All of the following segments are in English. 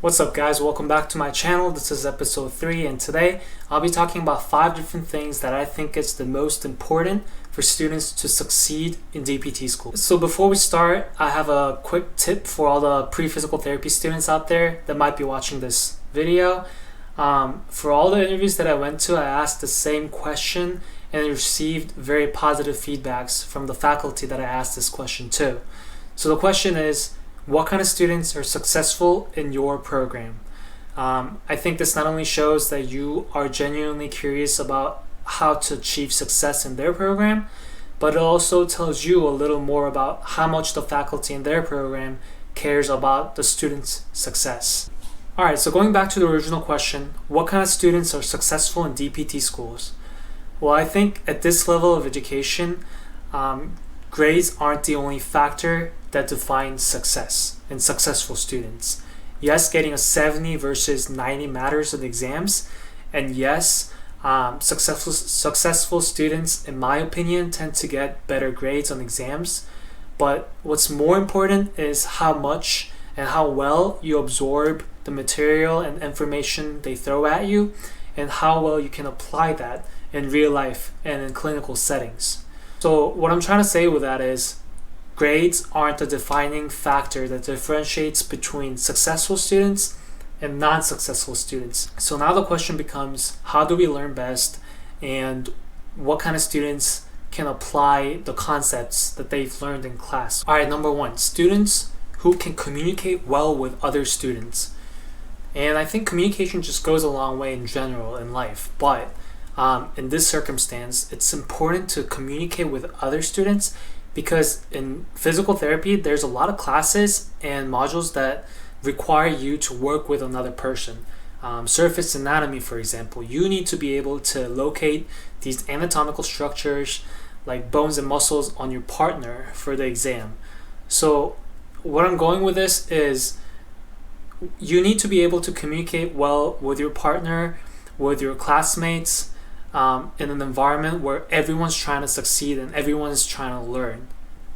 What's up guys, welcome back to my channel. This is episode 3 and today I'll be talking about 5 different things that I think is the most important for students to succeed in DPT school. So before we start, I have a quick tip for all the pre-physical therapy students out there that might be watching this video. For all the interviews that I went to, I asked the same question and received very positive feedbacks from the faculty that I asked this question to. So the question is, what kind of students are successful in your program? I think this not only shows that you are genuinely curious about how to achieve success in their program, but it also tells you a little more about how much the faculty in their program cares about the student's success. Alright, so going back to the original question, what kind of students are successful in DPT schools? Well, I think at this level of education, grades aren't the only factor that defines success in successful students. Yes, getting a 70 versus 90 matters in exams, and yes, successful students, in my opinion, tend to get better grades on exams. But what's more important is how much and how well you absorb the material and information they throw at you, and how well you can apply that in real life and in clinical settings. So what I'm trying to say with that is, grades aren't a defining factor that differentiates between successful students and non-successful students. So now the question becomes, how do we learn best, and what kind of students can apply the concepts that they've learned in class? Alright, number 1, students who can communicate well with other students. And I think communication just goes a long way in general in life, but in this circumstance, it's important to communicate with other students, because in physical therapy, there's a lot of classes and modules that require you to work with another person. Surface anatomy, for example, you need to be able to locate these anatomical structures like bones and muscles on your partner for the exam. So what I'm going with this is, you need to be able to communicate well with your partner, with your classmates, in an environment where everyone's trying to succeed and everyone is trying to learn.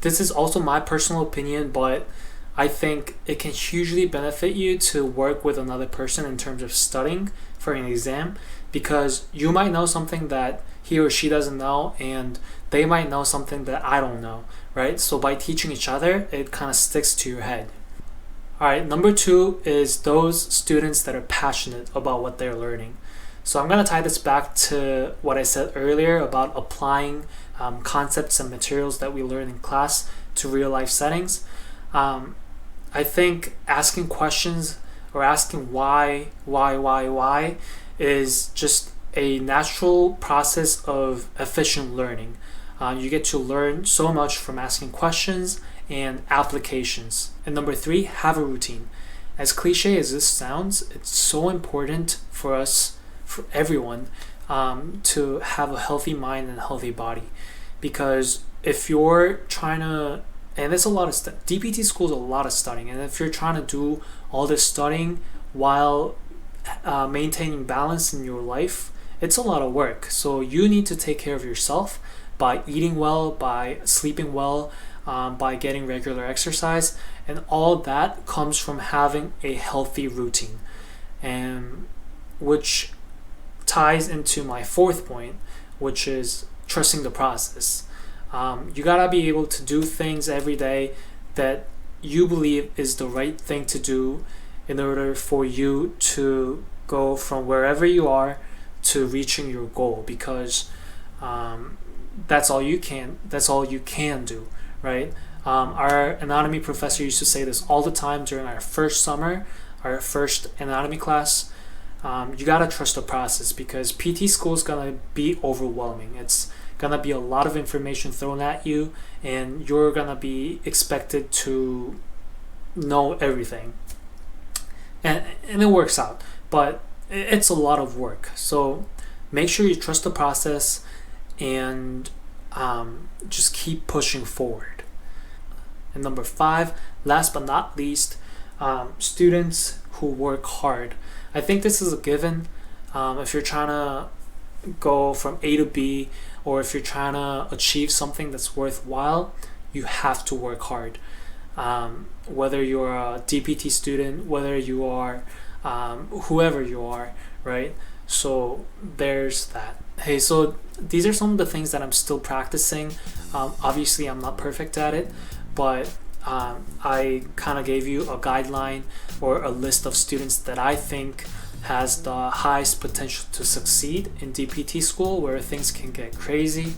This is also my personal opinion, but I think it can hugely benefit you to work with another person in terms of studying for an exam, because you might know something that he or she doesn't know, and they might know something that I don't know, right? So by teaching each other, it kind of sticks to your head. Alright, number 2 is those students that are passionate about what they're learning. So I'm going to tie this back to what I said earlier about applying concepts and materials that we learn in class to real life settings. I think asking questions or asking why is just a natural process of efficient learning. You get to learn so much from asking questions and applications. And number 3, have a routine. As cliche as this sounds, it's so important for everyone to have a healthy mind and a healthy body, because if you're trying to, and there's a lot of DPT school is a lot of studying, and if you're trying to do all this studying while maintaining balance in your life, it's a lot of work. So you need to take care of yourself by eating well, by sleeping well, by getting regular exercise, and all that comes from having a healthy routine, and which ties into my 4th point, which is trusting the process. You gotta be able to do things every day that you believe is the right thing to do in order for you to go from wherever you are to reaching your goal, because that's all you can do, right? Our anatomy professor used to say this all the time during our first summer, our first anatomy class. You gotta trust the process, because PT school is gonna be overwhelming. It's gonna be a lot of information thrown at you, and you're gonna be expected to know everything. And it works out, but it's a lot of work. So make sure you trust the process and just keep pushing forward. And number 5, last but not least, students who work hard. I think this is a given. If you're trying to go from A to B, or if you're trying to achieve something that's worthwhile, you have to work hard. whether you're a DPT student, whether you are whoever you are, right? So there's that. Hey, so these are some of the things that I'm still practicing. Obviously, I'm not perfect at it, but I kind of gave you a guideline or a list of students that I think has the highest potential to succeed in DPT school, where things can get crazy.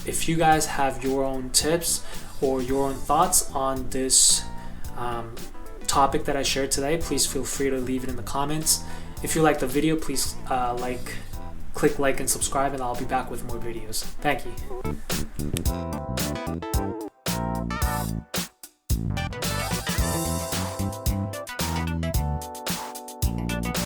If you guys have your own tips or your own thoughts on this topic that I shared today, please feel free to leave it in the comments. If you like the video, please click like and subscribe, and I'll be back with more videos. Thank you.